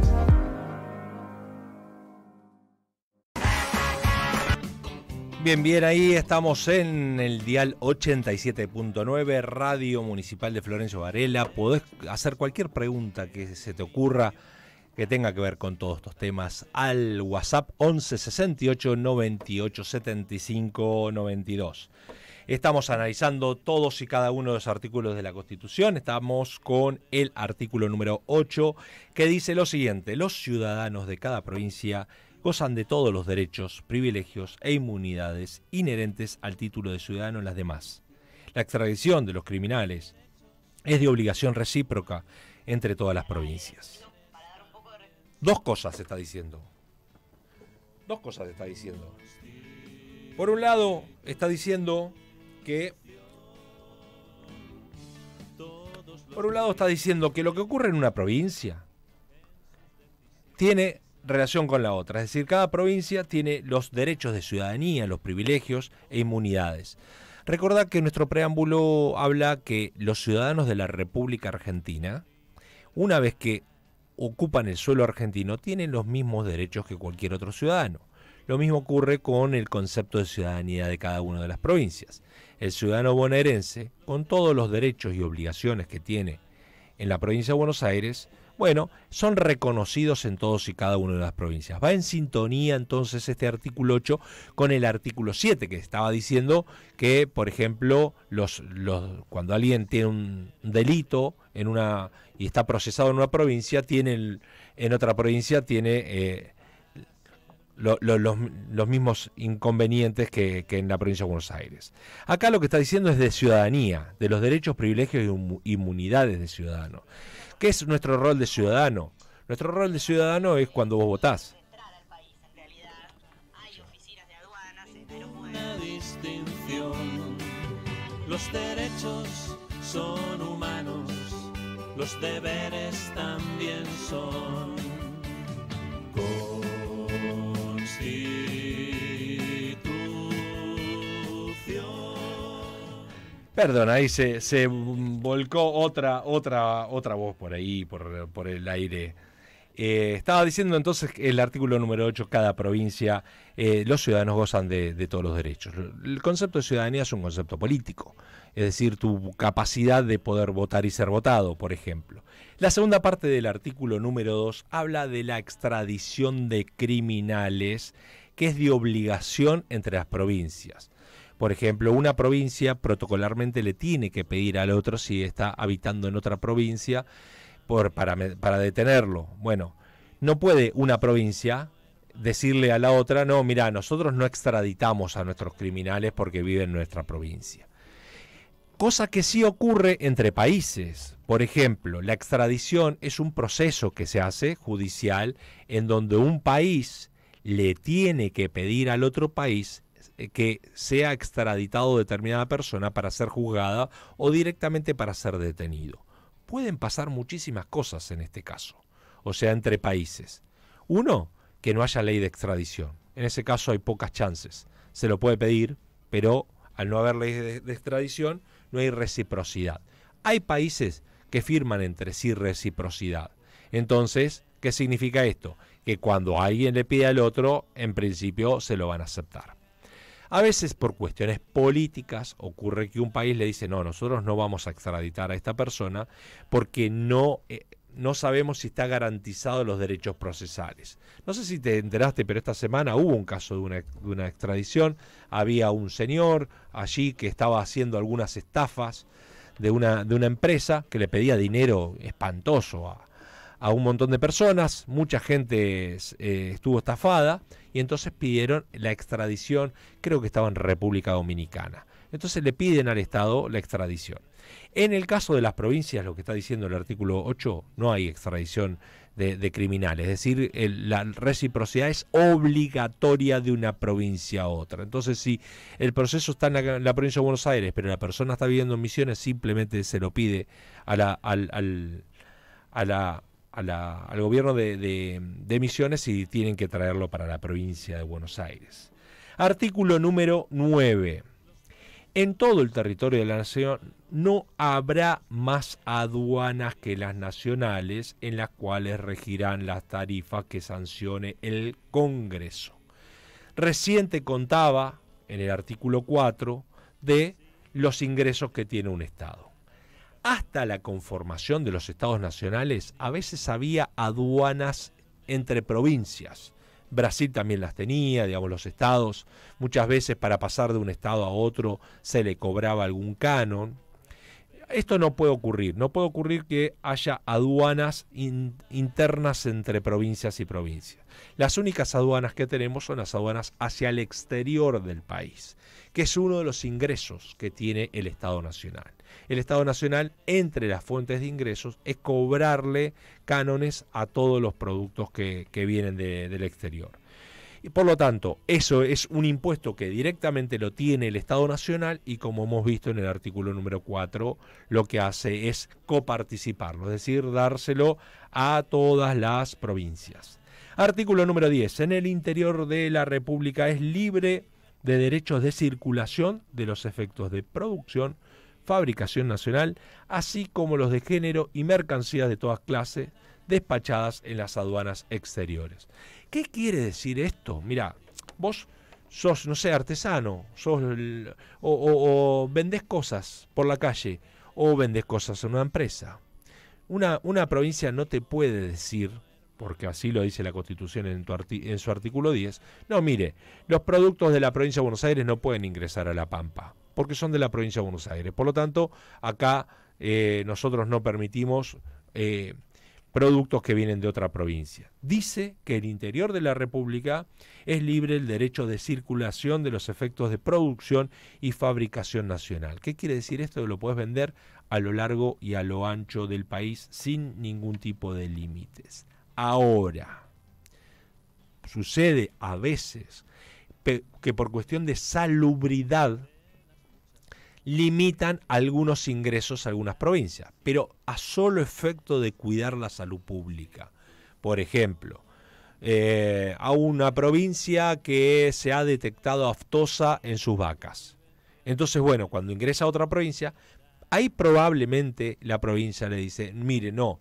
H: Bien, ahí estamos en el dial 87.9, Radio Municipal de Florencio Varela. Podés hacer cualquier pregunta que se te ocurra que tenga que ver con todos estos temas al WhatsApp 11 68 98 75 92. Estamos analizando todos y cada uno de los artículos de la Constitución. Estamos con el artículo número 8, que dice lo siguiente: los ciudadanos de cada provincia gozan de todos los derechos, privilegios e inmunidades inherentes al título de ciudadano en las demás. La extradición de los criminales es de obligación recíproca entre todas las provincias. Dos cosas está diciendo. Por un lado, está diciendo que lo que ocurre en una provincia tiene relación con la otra. Es decir, cada provincia tiene los derechos de ciudadanía, los privilegios e inmunidades. Recordad que nuestro preámbulo habla que los ciudadanos de la República Argentina, una vez que ocupan el suelo argentino, tienen los mismos derechos que cualquier otro ciudadano. Lo mismo ocurre con el concepto de ciudadanía de cada una de las provincias. El ciudadano bonaerense, con todos los derechos y obligaciones que tiene en la provincia de Buenos Aires, bueno, son reconocidos en todos y cada una de las provincias. Va en sintonía entonces este artículo 8 con el artículo 7, que estaba diciendo que, por ejemplo, cuando alguien tiene un delito y está procesado en una provincia, en otra provincia tiene los mismos inconvenientes que en la provincia de Buenos Aires. Acá lo que está diciendo es de ciudadanía, de los derechos, privilegios y inmunidades de ciudadano. ¿Qué es nuestro rol de ciudadano? Nuestro rol de ciudadano es cuando vos votás.
I: Una distinción. Los derechos son humanos los deberes también son
H: Perdón, ahí se volcó otra voz por ahí, por el aire. Estaba diciendo entonces que el artículo número 8, cada provincia, los ciudadanos gozan de todos los derechos. El concepto de ciudadanía es un concepto político, es decir, tu capacidad de poder votar y ser votado, por ejemplo. La segunda parte del artículo número 2 habla de la extradición de criminales, que es de obligación entre las provincias. Por ejemplo, una provincia protocolarmente le tiene que pedir al otro, si está habitando en otra provincia, para detenerlo. Bueno, no puede una provincia decirle a la otra, no, mira, nosotros no extraditamos a nuestros criminales porque viven en nuestra provincia. Cosa que sí ocurre entre países. Por ejemplo, la extradición es un proceso que se hace judicial en donde un país le tiene que pedir al otro país que sea extraditado determinada persona para ser juzgada o directamente para ser detenido. Pueden pasar muchísimas cosas en este caso, o sea, entre países. Uno, que no haya ley de extradición. En ese caso hay pocas chances. Se lo puede pedir, pero al no haber ley de extradición no hay reciprocidad. Hay países que firman entre sí reciprocidad. Entonces, ¿qué significa esto? Que cuando alguien le pide al otro, en principio se lo van a aceptar. A veces por cuestiones políticas ocurre que un país le dice, no, nosotros no vamos a extraditar a esta persona porque no sabemos si está garantizado los derechos procesales. No sé si te enteraste, pero esta semana hubo un caso de una extradición. Había un señor allí que estaba haciendo algunas estafas de una empresa que le pedía dinero espantoso a un montón de personas. Mucha gente estuvo estafada y entonces pidieron la extradición, creo que estaba en República Dominicana. Entonces le piden al Estado la extradición. En el caso de las provincias, lo que está diciendo el artículo 8, no hay extradición de criminales. Es decir, la reciprocidad es obligatoria de una provincia a otra. Entonces, si el proceso está en la provincia de Buenos Aires, pero la persona está viviendo en Misiones, simplemente se lo pide al gobierno de Misiones y tienen que traerlo para la provincia de Buenos Aires. Artículo número 9. En todo el territorio de la nación no habrá más aduanas que las nacionales, en las cuales regirán las tarifas que sancione el Congreso. Recién te contaba, en el artículo 4, de los ingresos que tiene un Estado. Hasta la conformación de los estados nacionales, a veces había aduanas entre provincias. Brasil también las tenía, digamos, los estados. Muchas veces para pasar de un estado a otro se le cobraba algún canon. Esto no puede ocurrir. No puede ocurrir que haya aduanas internas entre provincias y provincias. Las únicas aduanas que tenemos son las aduanas hacia el exterior del país, que es uno de los ingresos que tiene el Estado Nacional. El Estado Nacional, entre las fuentes de ingresos, es cobrarle cánones a todos los productos que vienen del exterior. Y por lo tanto, eso es un impuesto que directamente lo tiene el Estado Nacional y, como hemos visto en el artículo número 4, lo que hace es coparticiparlo, es decir, dárselo a todas las provincias. Artículo número 10. En el interior de la República es libre de derechos de circulación de los efectos de producción, fabricación nacional, así como los de género y mercancías de todas clases despachadas en las aduanas exteriores. ¿Qué quiere decir esto? Mira, vos sos, no sé, artesano, o vendés cosas por la calle, o vendés cosas en una empresa. Una provincia no te puede decir, porque así lo dice la Constitución en su artículo 10, no, mire, los productos de la provincia de Buenos Aires no pueden ingresar a La Pampa, porque son de la provincia de Buenos Aires. Por lo tanto, acá nosotros no permitimos productos que vienen de otra provincia. Dice que el interior de la República es libre el derecho de circulación de los efectos de producción y fabricación nacional. ¿Qué quiere decir esto? Que lo puedes vender a lo largo y a lo ancho del país sin ningún tipo de límites. Ahora, sucede a veces que por cuestión de salubridad limitan algunos ingresos a algunas provincias, pero a solo efecto de cuidar la salud pública. Por ejemplo, a una provincia que se ha detectado aftosa en sus vacas. Entonces, bueno, cuando ingresa a otra provincia, ahí probablemente la provincia le dice, mire, no,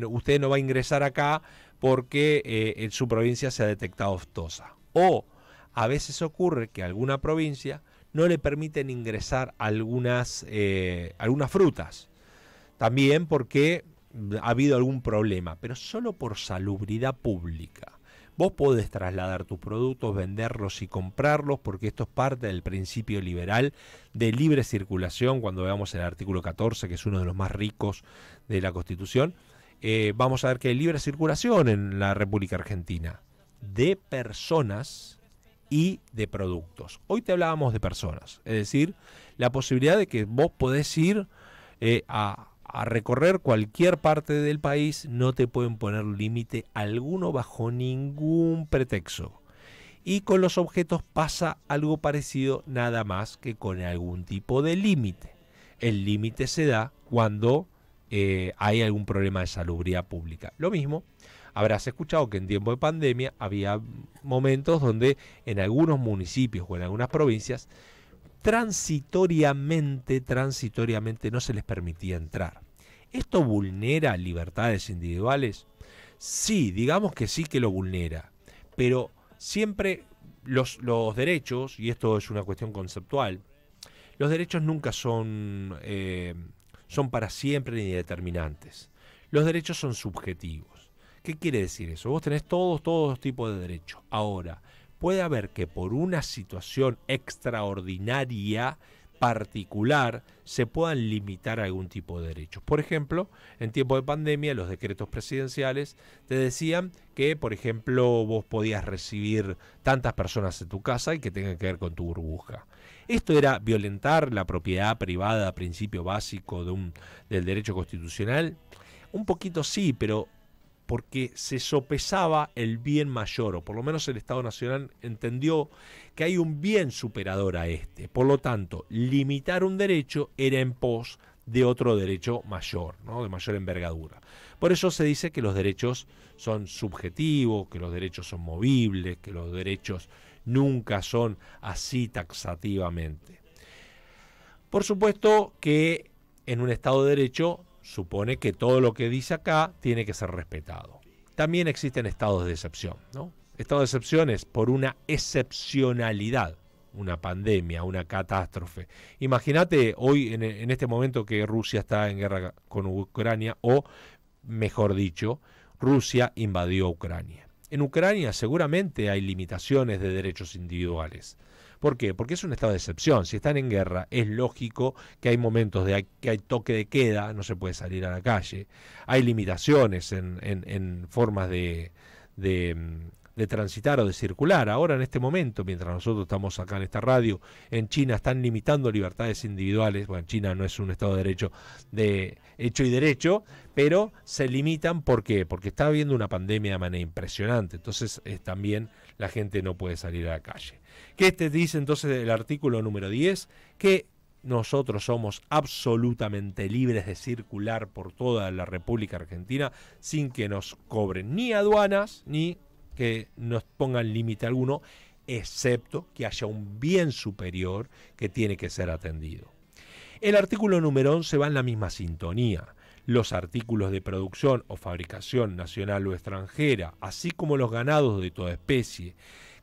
H: usted no va a ingresar acá porque en su provincia se ha detectado aftosa. O a veces ocurre que alguna provincia no le permiten ingresar algunas frutas, también porque ha habido algún problema, pero solo por salubridad pública. Vos podés trasladar tus productos, venderlos y comprarlos, porque esto es parte del principio liberal de libre circulación. Cuando veamos el artículo 14, que es uno de los más ricos de la Constitución, vamos a ver que hay libre circulación en la República Argentina de personas y de productos. Hoy te hablábamos de personas, es decir, la posibilidad de que vos podés ir a recorrer cualquier parte del país, no te pueden poner límite alguno bajo ningún pretexto. Y con los objetos pasa algo parecido, nada más que con algún tipo de límite. El límite se da cuando hay algún problema de salubridad pública. Lo mismo, habrás escuchado que en tiempo de pandemia había momentos donde en algunos municipios o en algunas provincias transitoriamente no se les permitía entrar. ¿Esto vulnera libertades individuales? Sí, digamos que sí que lo vulnera, pero siempre los derechos, y esto es una cuestión conceptual, los derechos nunca son para siempre ni determinantes. Los derechos son subjetivos. ¿Qué quiere decir eso? Vos tenés todos tipos de derechos. Ahora, puede haber que por una situación extraordinaria, particular, se puedan limitar algún tipo de derechos. Por ejemplo, en tiempo de pandemia, los decretos presidenciales te decían que, por ejemplo, vos podías recibir tantas personas en tu casa y que tengan que ver con tu burbuja. Esto era violentar la propiedad privada, principio básico del derecho constitucional. Un poquito sí, pero porque se sopesaba el bien mayor, o por lo menos el Estado Nacional entendió que hay un bien superador a este. Por lo tanto, limitar un derecho era en pos de otro derecho mayor, ¿no? De mayor envergadura. Por eso se dice que los derechos son subjetivos, que los derechos son movibles, que los derechos nunca son así taxativamente. Por supuesto que en un Estado de Derecho supone que todo lo que dice acá tiene que ser respetado. También existen estados de excepción, ¿no? Estado de excepción es por una excepcionalidad, una pandemia, una catástrofe. Imagínate hoy, en este momento, que Rusia está en guerra con Ucrania, o mejor dicho, Rusia invadió Ucrania. En Ucrania seguramente hay limitaciones de derechos individuales. ¿Por qué? Porque es un estado de excepción. Si están en guerra, es lógico que hay momentos que hay toque de queda, no se puede salir a la calle. Hay limitaciones en formas de transitar o de circular. Ahora, en este momento, mientras nosotros estamos acá en esta radio, en China están limitando libertades individuales. Bueno, China no es un Estado de Derecho de hecho y derecho, pero se limitan. ¿Por qué? Porque está habiendo una pandemia de manera impresionante. Entonces, también la gente no puede salir a la calle. ¿Qué te dice entonces el artículo número 10? Que nosotros somos absolutamente libres de circular por toda la República Argentina sin que nos cobren ni aduanas ni que nos pongan límite alguno, excepto que haya un bien superior que tiene que ser atendido. El artículo número 11 va en la misma sintonía. Los artículos de producción o fabricación nacional o extranjera, así como los ganados de toda especie,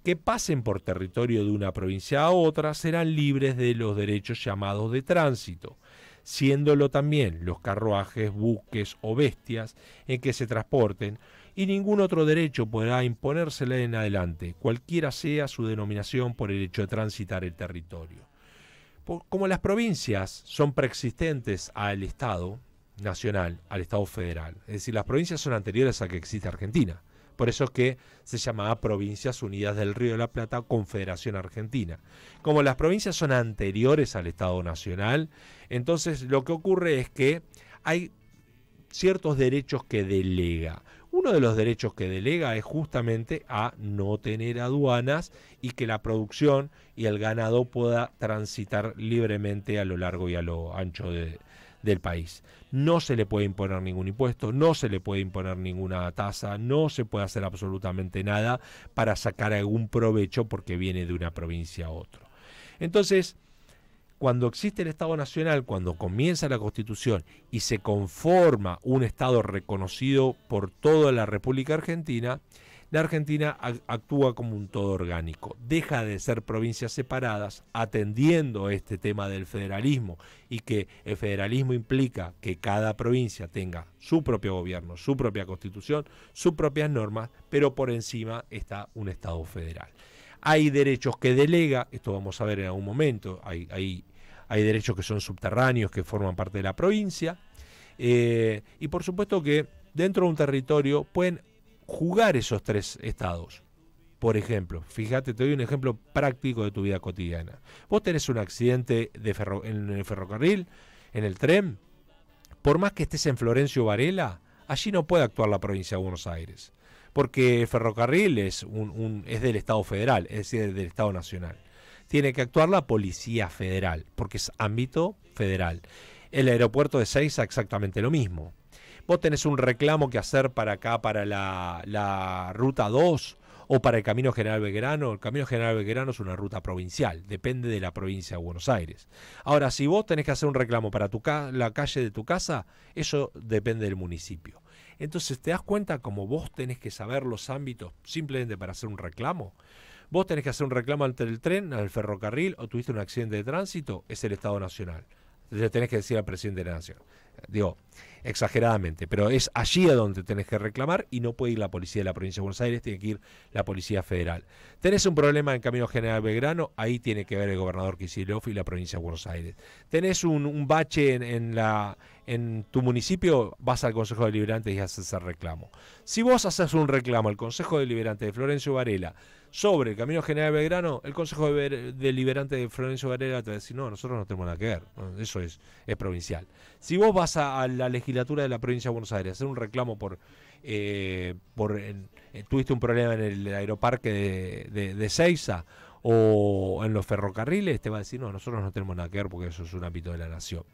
H: que pasen por territorio de una provincia a otra, serán libres de los derechos llamados de tránsito, siéndolo también los carruajes, buques o bestias en que se transporten, y ningún otro derecho podrá imponérsele en adelante, cualquiera sea su denominación, por el hecho de transitar el territorio. Como las provincias son preexistentes al Estado nacional, al Estado federal, es decir, las provincias son anteriores a que exista Argentina. Por eso es que se llamaba Provincias Unidas del Río de la Plata, Confederación Argentina. Como las provincias son anteriores al Estado Nacional, entonces lo que ocurre es que hay ciertos derechos que delega. Uno de los derechos que delega es justamente a no tener aduanas y que la producción y el ganado pueda transitar libremente a lo largo y a lo ancho del país. No se le puede imponer ningún impuesto, no se le puede imponer ninguna tasa, no se puede hacer absolutamente nada para sacar algún provecho porque viene de una provincia a otra. Entonces, cuando existe el Estado Nacional, cuando comienza la Constitución y se conforma un Estado reconocido por toda la República Argentina, la Argentina actúa como un todo orgánico, deja de ser provincias separadas, atendiendo este tema del federalismo, y que el federalismo implica que cada provincia tenga su propio gobierno, su propia Constitución, sus propias normas, pero por encima está un Estado federal. Hay derechos que delega, esto vamos a ver en algún momento, hay derechos que son subterráneos, que forman parte de la provincia, y por supuesto que dentro de un territorio pueden jugar esos tres estados. Por ejemplo, fíjate, te doy un ejemplo práctico de tu vida cotidiana. Vos tenés un accidente en el ferrocarril, en el tren, por más que estés en Florencio Varela, allí no puede actuar la provincia de Buenos Aires, porque el ferrocarril es del Estado federal, es decir, del Estado Nacional. Tiene que actuar la Policía Federal, porque es ámbito federal. El aeropuerto de Ezeiza exactamente lo mismo. Vos tenés un reclamo que hacer para acá, para la Ruta 2 o para el Camino General Belgrano. El Camino General Belgrano es una ruta provincial, depende de la provincia de Buenos Aires. Ahora, si vos tenés que hacer un reclamo para la calle de tu casa, eso depende del municipio. Entonces, ¿te das cuenta cómo vos tenés que saber los ámbitos simplemente para hacer un reclamo? Vos tenés que hacer un reclamo ante el tren, al ferrocarril, o tuviste un accidente de tránsito, es el Estado Nacional. Le tenés que decir al presidente de la Nación. Digo, exageradamente, pero es allí a donde tenés que reclamar y no puede ir la policía de la provincia de Buenos Aires, tiene que ir la Policía Federal. Tenés un problema en Camino General Belgrano, ahí tiene que ver el gobernador Kicillof y la provincia de Buenos Aires. Tenés un bache en tu municipio, vas al Consejo Deliberante y haces ese reclamo. Si vos haces un reclamo al Consejo Deliberante de Florencio Varela sobre el Camino General Belgrano, el Consejo Deliberante de Florencio Varela te va a decir, no, nosotros no tenemos nada que ver, ¿no? Eso es provincial. Si vos vas a la legislatura de la provincia de Buenos Aires a hacer un reclamo tuviste un problema en el aeroparque de Ezeiza o en los ferrocarriles, te va a decir, no, nosotros no tenemos nada que ver porque eso es un ámbito de la nación.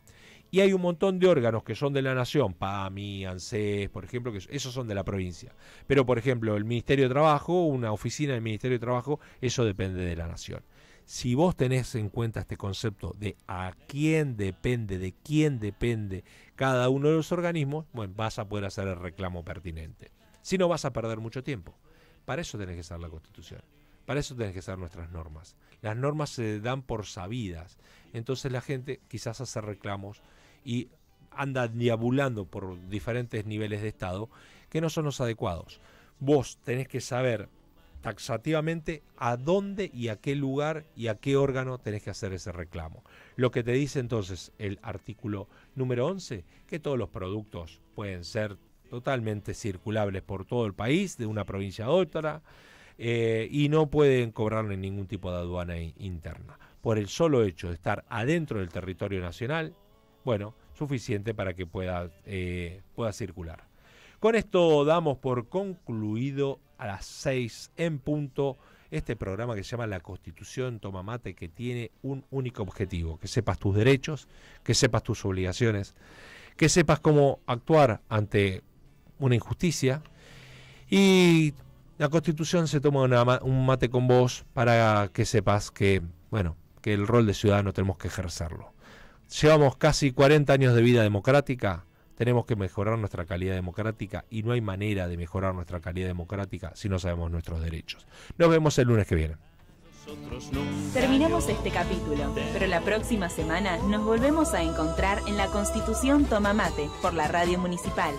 H: Y hay un montón de órganos que son de la nación, PAMI, ANSES, por ejemplo, que esos son de la provincia. Pero, por ejemplo, el Ministerio de Trabajo, una oficina del Ministerio de Trabajo, eso depende de la nación. Si vos tenés en cuenta este concepto de a quién depende, de quién depende cada uno de los organismos, bueno, vas a poder hacer el reclamo pertinente. Si no, vas a perder mucho tiempo. Para eso tenés que ser la Constitución. Para eso tenés que ser nuestras normas. Las normas se dan por sabidas. Entonces la gente quizás hace reclamos y anda diabulando por diferentes niveles de Estado que no son los adecuados. Vos tenés que saber taxativamente a dónde y a qué lugar y a qué órgano tenés que hacer ese reclamo. Lo que te dice entonces el artículo número 11, que todos los productos pueden ser totalmente circulables por todo el país, de una provincia a otra, y no pueden cobrarle ningún tipo de aduana interna. Por el solo hecho de estar adentro del territorio nacional, bueno, suficiente para que pueda circular. Con esto damos por concluido a las 6 en punto este programa que se llama La Constitución Toma Mate, que tiene un único objetivo: que sepas tus derechos, que sepas tus obligaciones, que sepas cómo actuar ante una injusticia, y la Constitución se toma un mate con vos para que sepas que, bueno, que el rol de ciudadano tenemos que ejercerlo. Llevamos casi 40 años de vida democrática, tenemos que mejorar nuestra calidad democrática y no hay manera de mejorar nuestra calidad democrática si no sabemos nuestros derechos. Nos vemos el lunes que viene.
J: Terminamos este capítulo, pero la próxima semana nos volvemos a encontrar en La Constitución Toma Mate por la Radio Municipal.